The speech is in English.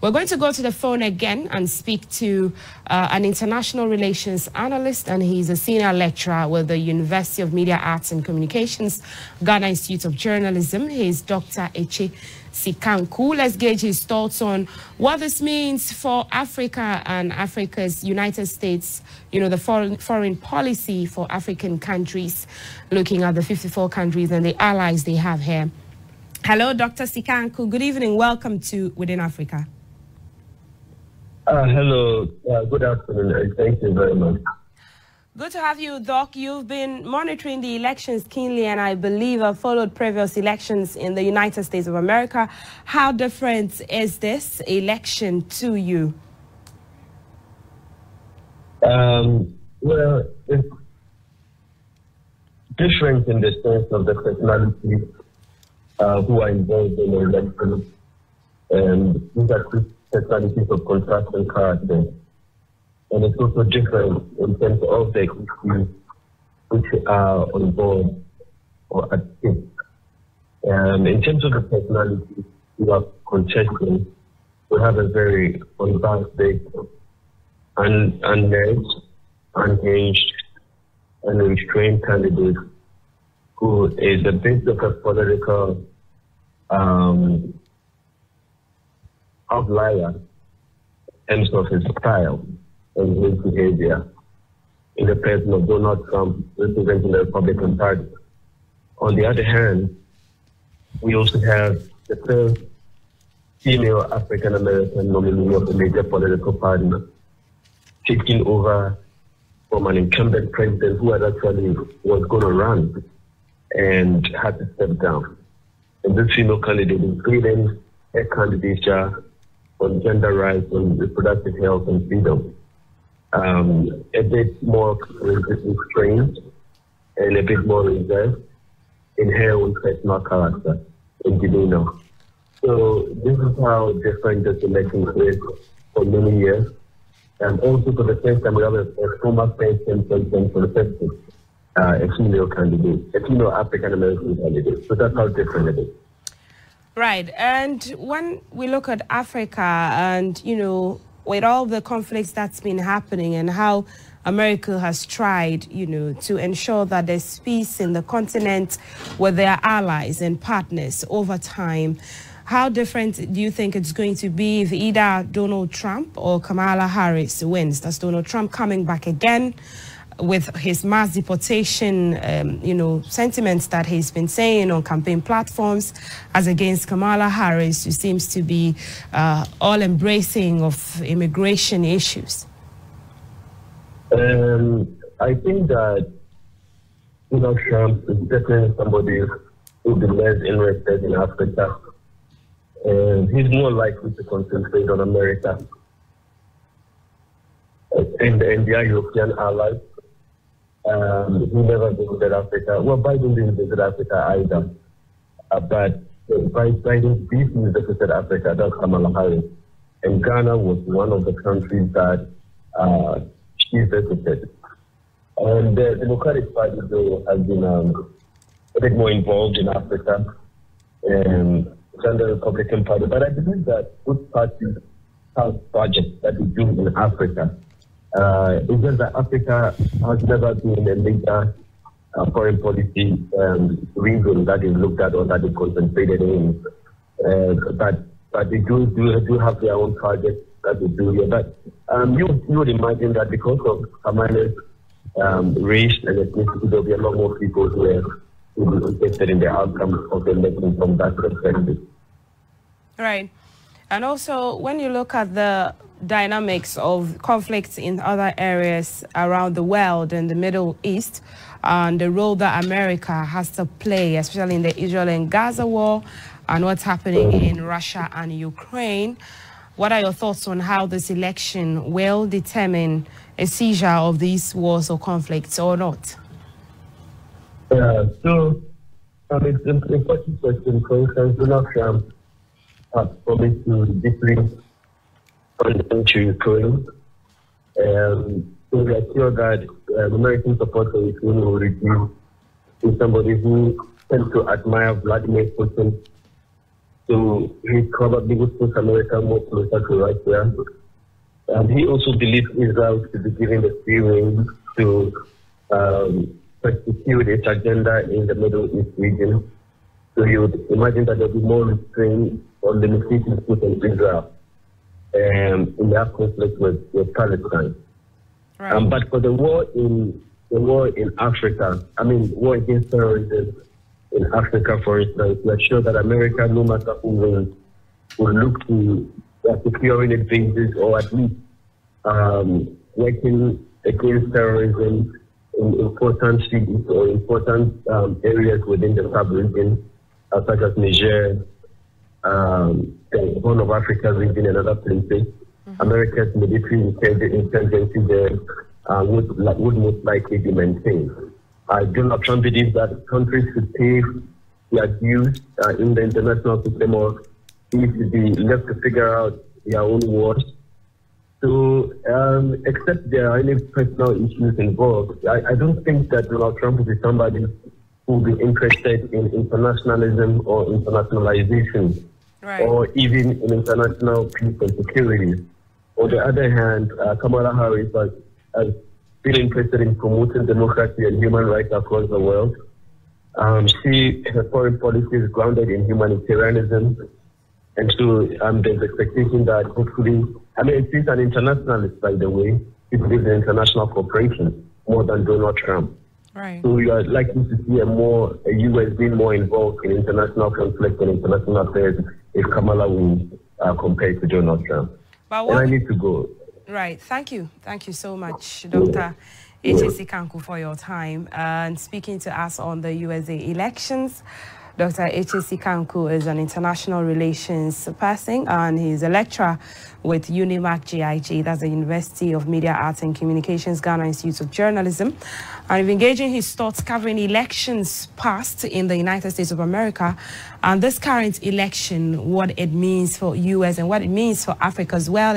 We're going to go to the phone again and speak to an international relations analyst, and he's a senior lecturer with the University of Media Arts and Communications, Ghana Institute of Journalism. He's Dr. Eche Sikanku. Let's gauge his thoughts on what this means for Africa and Africa's United States, you know, the foreign policy for African countries, looking at the 54 countries and the allies they have here. Hello, Dr. Sikanku. Good evening. Welcome to Within Africa. Hello. Good afternoon. Thank you very much. Good to have you, Doc. You've been monitoring the elections keenly, and I believe have followed previous elections in the United States of America. How different is this election to you? Well, it's different in the sense of the personalities who are involved in the election. And these are personalities of contrast and character. And it's also different in terms of the issues which are on board or at stake. In terms of the personalities who are contesting, we have a very unbiased, unhinged, and restrained candidate who is a bit of a political outlier in terms of his style and his behavior, in the person of Donald Trump representing the Republican Party. On the other hand, we also have the first female African-American nominee of a major political party taking over from an incumbent president who had actually was going to run and had to step down. And this female candidate is creating a candidature on gender rights, on reproductive health and freedom. A bit more restrained and a bit more reserved in her own personal character and demeanor. So this is how different this election is for many years. And also for the first time we have a former president for the first time, a female candidate, a female African-American candidate. So that's how different it is. Right. And when we look at Africa and, you know, with all the conflicts that's been happening and how America has tried, you know, to ensure that there's peace in the continent with their allies and partners over time, how different do you think it's going to be if either Donald Trump or Kamala Harris wins? That's Donald Trump coming back again with his mass deportation, you know, sentiments that he's been saying on campaign platforms, as against Kamala Harris, who seems to be all embracing of immigration issues? I think that Donald Trump is definitely somebody who is less interested in Africa. And he's more likely to concentrate on America and their European allies. He never visited Africa. Well, Biden didn't visit Africa either. But Biden briefly visited Africa, that's Kamala Harris. And Ghana was one of the countries that she visited. And the Democratic Party, though, has been a bit more involved in Africa than the Republican Party. But I believe that both parties have projects that we do in Africa. It's just that Africa has never been a major foreign policy region that is looked at or that is concentrated in. But they do have their own projects that they do here. But you would imagine that because of Kamala's race and ethnicity, there will be a lot more people who will be interested in the outcome of the election from that perspective. Right. And also, when you look at the dynamics of conflicts in other areas around the world and the Middle East, and the role that America has to play, especially in the Israel and Gaza war, and what's happening in Russia and Ukraine, what are your thoughts on how this election will determine a seizure of these wars or conflicts or not? So it's an important question. For instance, Donald Trump has promised to decrease funding to Ukraine. So we are sure that American support for Ukraine will reduce to somebody who tends to admire Vladimir Putin So he probably would put America more closer to Russia. And he also believes Israel should be given the free rein to execute its agenda in the Middle East region. So you would imagine that there will be more restraint or limitations put on Israel in their conflict with Palestine. Right. But for the war in Africa, war against terrorism in Africa, for instance, we're sure that America, no matter who wins, will look to securing its bases or at least working against terrorism in important cities or important areas within the sub-region, such as Niger, the Horn of Africa region and other places. America's military intelligence there would most likely be maintained. Donald Trump believes that countries should pay their dues in the international system or need to be left to figure out their own wars. So, except there are any personal issues involved, I don't think that Donald Trump will be somebody who will be interested in internationalism or internationalization, right, or even in international peace and security. On the other hand, Kamala Harris has been interested in promoting democracy and human rights across the world. Her foreign policy is grounded in humanitarianism. And so there's expectation that hopefully, she's an internationalist, by the way. She believes in international cooperation more than Donald Trump. Right. So we are likely to see a U.S. being more involved in international conflict and international affairs if Kamala wins compared to Donald Trump. And I need to go. Right. Thank you. Thank you so much, Dr. H.A.C. Kanku, for your time and speaking to us on the USA elections. Dr. H.A.C. Kanku is an international relations person and he's a lecturer with UNIMAC GIG, that's the University of Media, Arts and Communications, Ghana Institute of Journalism. And he's engaging his thoughts covering elections past in the United States of America and this current election, what it means for U.S. and what it means for Africa as well.